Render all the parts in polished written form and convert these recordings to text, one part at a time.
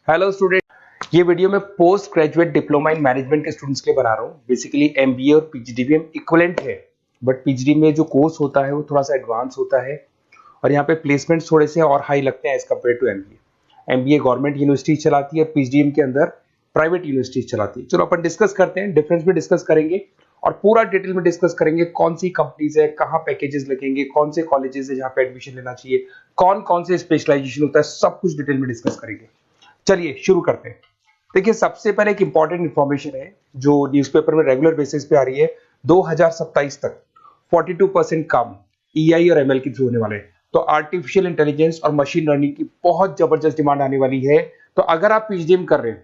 Hello student, ये video मैं post graduate diploma in management के स्टूडेंट्स के लिए बना रहा हूँ। बेसिकली एमबीए और पीजीडीबीएम इक्विवेलेंट है, बट पीजीडी में जो कोर्स होता है वो थोड़ा सा एडवांस होता है और यहाँ पे प्लेसमेंट्स थोड़े से और हाई लगते हैं as compare to MBA. MBA government university चलाती है, पीजीडीएम के अंदर प्राइवेट यूनिवर्सिटी चलाती है। चलो अपन डिस्कस करते हैं, डिफरेंस भी डिस्कस करेंगे और पूरा डिटेल में डिस्कस करेंगे कौन सी कंपनीज है, कहाँ पैकेजेस लगेंगे, कौन से कॉलेजेस है जहाँ पे एडमिशन लेना चाहिए, कौन कौन से स्पेशलाइजेशन होता है, सब कुछ डिटेल में डिस्कस करेंगे। चलिए शुरू करते हैं। देखिए, सबसे पहले एक इंपॉर्टेंट इंफॉर्मेशन है जो न्यूज़पेपर में रेगुलर बेसिस पे आ रही है। 2027 तक 42% काम ईआई और एमएल के थ्रू होने वाले हैं। तो आर्टिफिशियल इंटेलिजेंस और मशीन लर्निंग की बहुत जबरदस्त डिमांड आने वाली है। तो अगर आप पीजीडीएम कर रहे हैं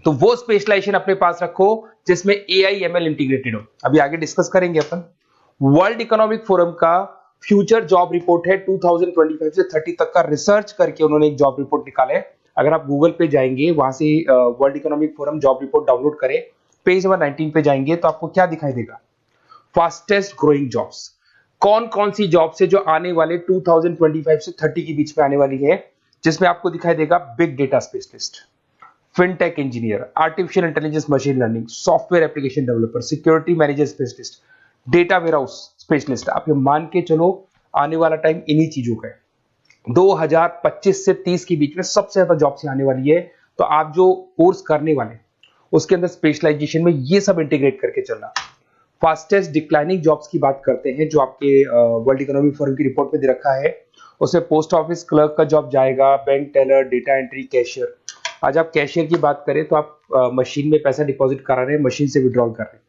तो वो स्पेशलाइजेशन अपने पास रखो जिसमें एआई एमएल इंटीग्रेटेड हो। अभी आगे डिस्कस करेंगे अपन। वर्ल्ड इकोनॉमिक फोरम का फ्यूचर जॉब रिपोर्ट है 2025 से 30 तक का, रिसर्च करके उन्होंने एक जॉब रिपोर्ट निकाला है। अगर आप गूगल पे जाएंगे, वहां से world economic forum job report download करें, पेज नंबर 19 पे जाएंगे तो आपको क्या दिखाई देगा? फास्टेस्ट ग्रोइंग जॉब्स, कौन कौन सी जॉब्स है जो आने वाले 2025 से 30 के बीच में आने वाली है, जिसमें आपको दिखाई देगा big data specialist, fintech engineer, artificial intelligence machine learning, software application developer, security manager specialist, data warehouse specialist. आप ये मान के चलो आने वाला टाइम इन्हीं चीजों का है। 2025 से 30 के बीच में सबसे ज्यादा जॉब्स आने वाली है। तो आप जो कोर्स करने वाले उसके अंदर स्पेशलाइजेशन में ये सब इंटीग्रेट करके चलना। फास्टेस्ट डिक्लाइनिंग जॉब्स की बात करते हैं जो आपके वर्ल्ड इकोनॉमिक फोरम की रिपोर्ट में दे रखा है। उसमें पोस्ट ऑफिस क्लर्क का जॉब जाएगा, bank teller, data entry, cashier. आज आप कैशियर की बात करें तो आप मशीन में पैसा डिपॉजिट करा रहे हैं, मशीन से विड्रॉल कर रहे हैं।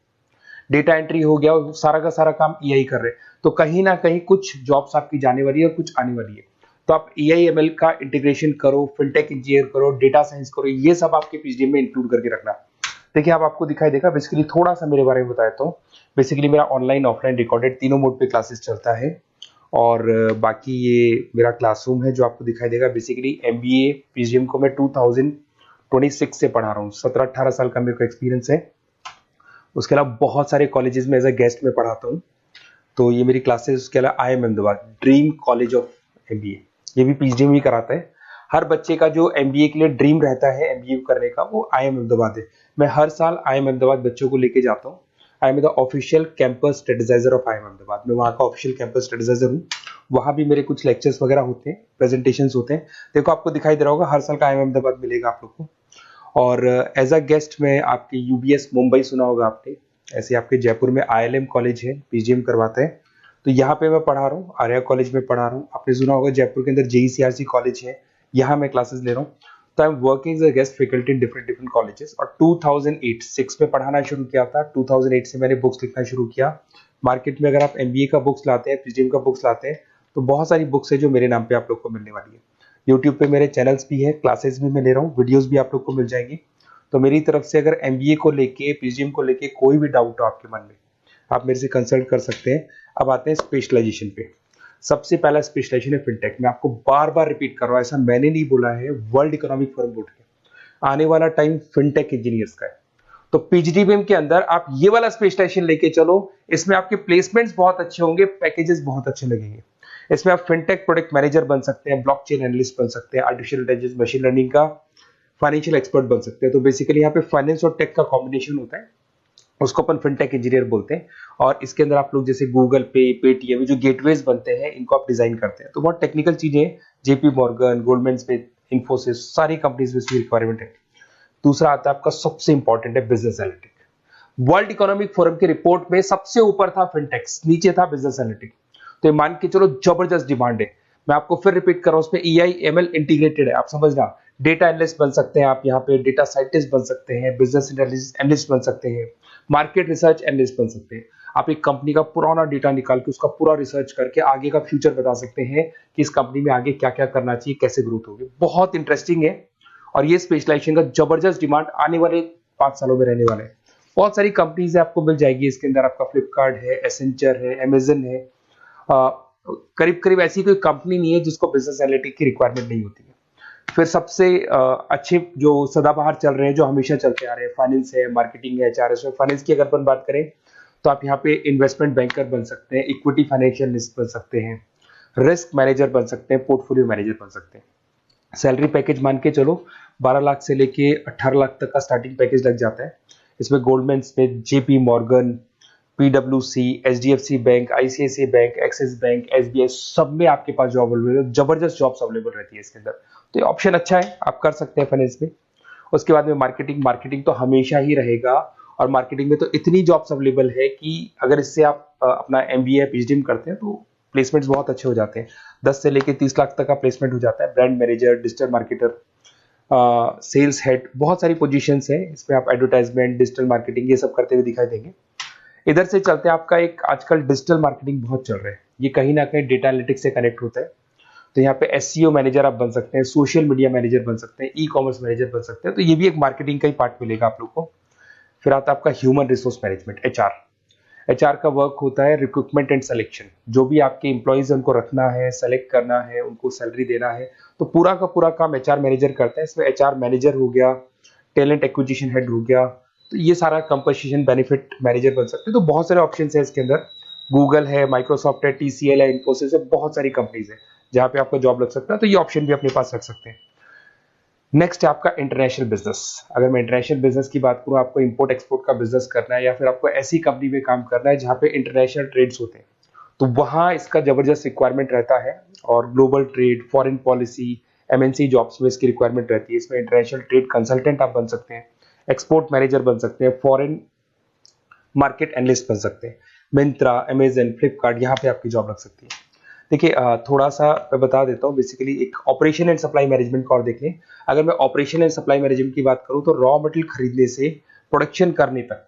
डेटा एंट्री हो गया, सारा का सारा काम ईआई कर रहे हैं। तो कहीं ना कहीं कुछ जॉब्स आपकी जाने वाली है और कुछ आने वाली है। तो आप एआई एमएल का इंटीग्रेशन करो, फिनटेक इंजीनियर करो, डेटा साइंस करो, ये सब आपके पीजीडीएम में इंक्लूड करके रखना। देखिए, अब आपको दिखाई देगा। बेसिकली थोड़ा सा मेरे बारे में बताया तो बेसिकली मेरा ऑनलाइन ऑफलाइन रिकॉर्डेड तीनों मोड पे क्लासेस चलता है और बाकी ये मेरा क्लासरूम है जो आपको दिखाई देगा। बेसिकली एमबीए पीजीडीएम को मैं 2026 से पढ़ा रहा हूँ। 17-18 साल का मेरे को एक्सपीरियंस है। उसके अलावा बहुत सारे कॉलेजेस में एज अ गेस्ट में पढ़ाता हूँ। तो ये मेरी क्लासेस, उसके अलावा IIM Ahmedabad dream college of MBA, ये भी पीजीडीएम ही कराता है। हर बच्चे का जो एमबीए के लिए ड्रीम रहता है एमबीए करने का, वो आईएम अहमदाबाद है। मैं हर साल आईएम अहमदाबाद बच्चों को लेके जाता हूँ। I am the official campus strategizer of IIM Ahmedabad. मैं वहाँ का ऑफिशियल कैंपस स्ट्रेटेजाइजर हूँ। वहाँ भी मेरे कुछ लेक्चर्स वगैरह होते हैं, प्रेजेंटेशंस होते हैं। देखो, आपको दिखाई दे रहा होगा हर साल का आईएम अहमदाबाद मिलेगा आप लोग को। और एज अ गेस्ट में आपके यूबीएस मुंबई सुना होगा आपने, ऐसे आपके जयपुर में आईएलएम कॉलेज है, पीजीडीएम करवाते हैं। तो यहाँ पे मैं पढ़ा रहा हूँ, आर्या कॉलेज में पढ़ा रहा हूँ। आपने सुना होगा जयपुर के अंदर जेईसीआरसी कॉलेज है, यहाँ मैं क्लासेस ले रहा हूँ। तो I am working as a guest faculty in different different colleges. और 2008-6 में पढ़ाना शुरू किया था। 2008 से मैंने बुक्स लिखना शुरू किया। मार्केट में अगर आप एमबीए का बुक्स लाते हैं, पीजीडीएम का बुक्स लाते हैं, तो बहुत सारी बुक्स है जो मेरे नाम पे आप लोग को मिलने वाली है। यूट्यूब पे मेरे चैनल्स भी है, क्लासेस भी मैं ले रहा हूँ, वीडियोज भी आप लोग को मिल जाएंगी। तो मेरी तरफ से अगर एमबीए को लेके, पीजीडीएम को लेके कोई भी डाउट हो आपके मन में, आप मेरे से कंसल्ट कर सकते हैं। अब आते हैं स्पेशलाइजेशन पे। सबसे पहला स्पेशलाइजेशन है फिनटेक। मैं आपको बार बार रिपीट कर रहा हूं, ऐसा मैंने नहीं बोला है, वर्ल्ड इकोनॉमिक फोरम बोर्ड के। आने वाला टाइम फिनटेक इंजीनियर्स का है। तो पीजीडीएम के अंदर आप ये वाला स्पेशलाइजेशन लेके चलो। इसमें आपके प्लेसमेंट्स बहुत अच्छे होंगे, पैकेजेस बहुत अच्छे लगेंगे। इसमें आप फिनटेक प्रोडक्ट मैनेजर बन सकते हैं, ब्लॉकचेन एनालिस्ट बन सकते हैं, आर्टिफिशियल इंटेलिजेंस मशीन लर्निंग का फाइनेंशियल एक्सपर्ट बन सकते हैं। तो बेसिकली यहाँ पे फाइनेंस और टेक का कॉम्बिनेशन होता है, उसको अपन फिनटेक इंजीनियर बोलते हैं। और इसके अंदर आप लोग जैसे गूगल पे, पेटीएम, जो गेटवेज बनते हैं, इनको आप डिजाइन करते हैं। तो बहुत टेक्निकल चीजें हैं। JP Morgan, Goldman Smith, Infosys, सारी कंपनीज में इसकी रिक्वायरमेंट है। दूसरा आता है आपका सबसे इंपॉर्टेंट है business analytic. World economic forum की रिपोर्ट में सबसे ऊपर था फिनटेक्स, नीचे था बिजनेस एनालिटिक। तो ये मान के चलो जबरदस्त डिमांड है। मैं आपको फिर रिपीट कर रहा हूं, उसमें ईआई एमएल इंटीग्रेटेड है। आप समझना, डेटा एनालिस्ट बन सकते हैं आप, यहाँ पे डेटा साइंटिस्ट बन सकते हैं, बिजनेस एनालिस्ट बन सकते हैं, मार्केट रिसर्च एनालिस्ट बन सकते हैं। आप एक कंपनी का पुराना डेटा निकाल के उसका पूरा रिसर्च करके आगे का फ्यूचर बता सकते हैं कि इस कंपनी में आगे क्या क्या करना चाहिए, कैसे ग्रोथ होगी। बहुत इंटरेस्टिंग है और ये स्पेशलाइजेशन का जबरदस्त डिमांड आने वाले 5 सालों में रहने वाले हैं। बहुत सारी कंपनीज आपको मिल जाएगी इसके अंदर। आपका फ्लिपकार्ट है, एसेंचर है, अमेजन है। करीब करीब ऐसी कोई कंपनी नहीं है जिसको बिजनेस एनालिटिक की रिक्वायरमेंट नहीं होती है। फिर सबसे अच्छे जो सदाबहार चल रहे हैं, जो हमेशा चलते आ रहे हैं, फाइनेंस है, मार्केटिंग है, एचआर है। फाइनेंस की अगर अपन बात करें तो आप यहाँ पे इन्वेस्टमेंट बैंकर बन सकते हैं, इक्विटी फाइनेंशियल बन सकते हैं, रिस्क मैनेजर बन सकते हैं, पोर्टफोलियो मैनेजर बन सकते हैं। सैलरी पैकेज मान के चलो 12 लाख से लेके 18 लाख तक का स्टार्टिंग पैकेज लग जाता है। इसमें गोल्डमैन स्मिथ, जेपी मॉर्गन, पीडब्ल्यूसी, HDFC Bank, ICICI Bank, Axis Bank, SBI, सब में आपके पास जॉब अवेलेबल है। जबरदस्त जॉब्स अवेलेबल रहती है इसके अंदर, तो ये ऑप्शन अच्छा है, आप कर सकते हैं फाइनेंस में। उसके बाद में मार्केटिंग, मार्केटिंग तो हमेशा ही रहेगा, और मार्केटिंग में तो इतनी जॉब्स अवेलेबल है कि अगर इससे आप अपना एमबीए पीएचडी करते हैं तो प्लेसमेंट्स बहुत अच्छे हो जाते हैं। 10 से लेके 30 लाख तक का प्लेसमेंट हो जाता है। Brand manager, digital marketer, sales head, बहुत सारी पोजीशंस है इसमें। आप एडवर्टाइजमेंट, डिजिटल मार्केटिंग ये सब करते हुए दिखाई देंगे। इधर से चलते हैं, आपका एक आजकल डिजिटल मार्केटिंग बहुत चल रहा है, ये कहीं ना कहीं डेटा एनालिटिक्स से कनेक्ट होता है। तो यहाँ पे एसईओ मैनेजर आप बन सकते हैं, सोशल मीडिया मैनेजर बन सकते हैं, ई कॉमर्स मैनेजर बन सकते हैं, तो ये भी एक मार्केटिंग का ही पार्ट मिलेगा आप लोग को। फिर आता है आपका human resource management, HR. HR का वर्क होता है रिक्रूटमेंट एंड सिलेक्शन। जो भी आपके एम्प्लॉइज उनको रखना है, सेलेक्ट करना है, उनको सैलरी देना है, तो पूरा का पूरा काम एचआर मैनेजर करता है। इसमें एचआर मैनेजर हो गया, टैलेंट एक्विजिशन हेड हो गया, तो ये सारा कंपोजिशन बेनिफिट मैनेजर बन सकते हैं। तो बहुत सारे ऑप्शन है इसके अंदर। गूगल है, माइक्रोसॉफ्ट है, टीसीएल है, इन्फोसिस है, बहुत सारी कंपनीज है जहां पे आपका जॉब लग सकता है, तो ये ऑप्शन भी अपने पास रख सकते हैं। नेक्स्ट है आपका इंटरनेशनल बिजनेस। अगर मैं इंटरनेशनल बिजनेस की बात करूं, आपको इंपोर्ट एक्सपोर्ट का बिजनेस करना है, या फिर आपको ऐसी कंपनी में काम करना है जहां पे इंटरनेशनल ट्रेड्स होते हैं, तो वहां इसका जबरदस्त रिक्वायरमेंट रहता है। और global trade, foreign policy, MNC jobs में इसकी रिक्वायरमेंट रहती है। इसमें इंटरनेशनल ट्रेड कंसल्टेंट आप बन सकते हैं, एक्सपोर्ट मैनेजर बन सकते हैं, फॉरेन मार्केट एनालिस्ट बन सकते हैं। मिंत्रा, अमेजन, फ्लिपकार्ट, यहाँ पे आपकी जॉब लग सकती है। देखिए थोड़ा सा मैं बता देता हूँ। बेसिकली एक ऑपरेशन एंड सप्लाई मैनेजमेंट का और देख लें। अगर मैं ऑपरेशन एंड सप्लाई मैनेजमेंट की बात करूँ, तो रॉ मटेरियल खरीदने से प्रोडक्शन करने तक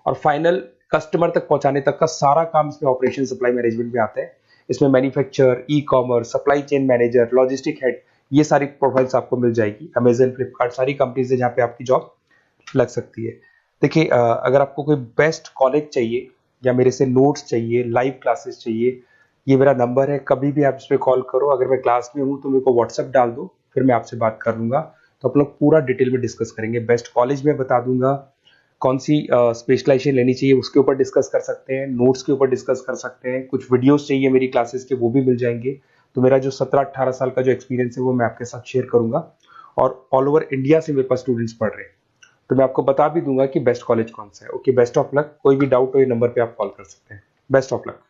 और फाइनल कस्टमर तक पहुंचाने तक का सारा काम इसमें ऑपरेशन सप्लाई मैनेजमेंट में आता है। इसमें manufacture, e commerce, supply chain manager, logistic head, ये सारी प्रोफाइल्स आपको मिल जाएगी। अमेजन, फ्लिपकार्ट, सारी कंपनीज है जहाँ पे आपकी जॉब लग सकती है। देखिए अगर आपको कोई बेस्ट कॉलेज चाहिए, या मेरे से नोट्स चाहिए, लाइव क्लासेस चाहिए, ये मेरा नंबर है, कभी भी आप इस पर कॉल करो। अगर मैं क्लास में हूँ तो मेरे को व्हाट्सएप डाल दो, फिर मैं आपसे बात कर लूंगा। तो आप लोग पूरा डिटेल में डिस्कस करेंगे। बेस्ट कॉलेज में बता दूंगा, कौन सी स्पेशलाइजेशन लेनी चाहिए उसके ऊपर डिस्कस कर सकते हैं, नोट्स के ऊपर डिस्कस कर सकते हैं। कुछ वीडियोस चाहिए मेरी क्लासेस के, वो भी मिल जाएंगे। तो मेरा जो 17-18 साल का जो एक्सपीरियंस है वो मैं आपके साथ शेयर करूंगा। और ऑल ओवर इंडिया से मेरे पास स्टूडेंट्स पढ़ रहे हैं, तो मैं आपको बता भी दूंगा कि बेस्ट कॉलेज कौन सा है। Okay, best of luck. कोई भी डाउट हो ये नंबर पे आप कॉल कर सकते हैं। Best of luck.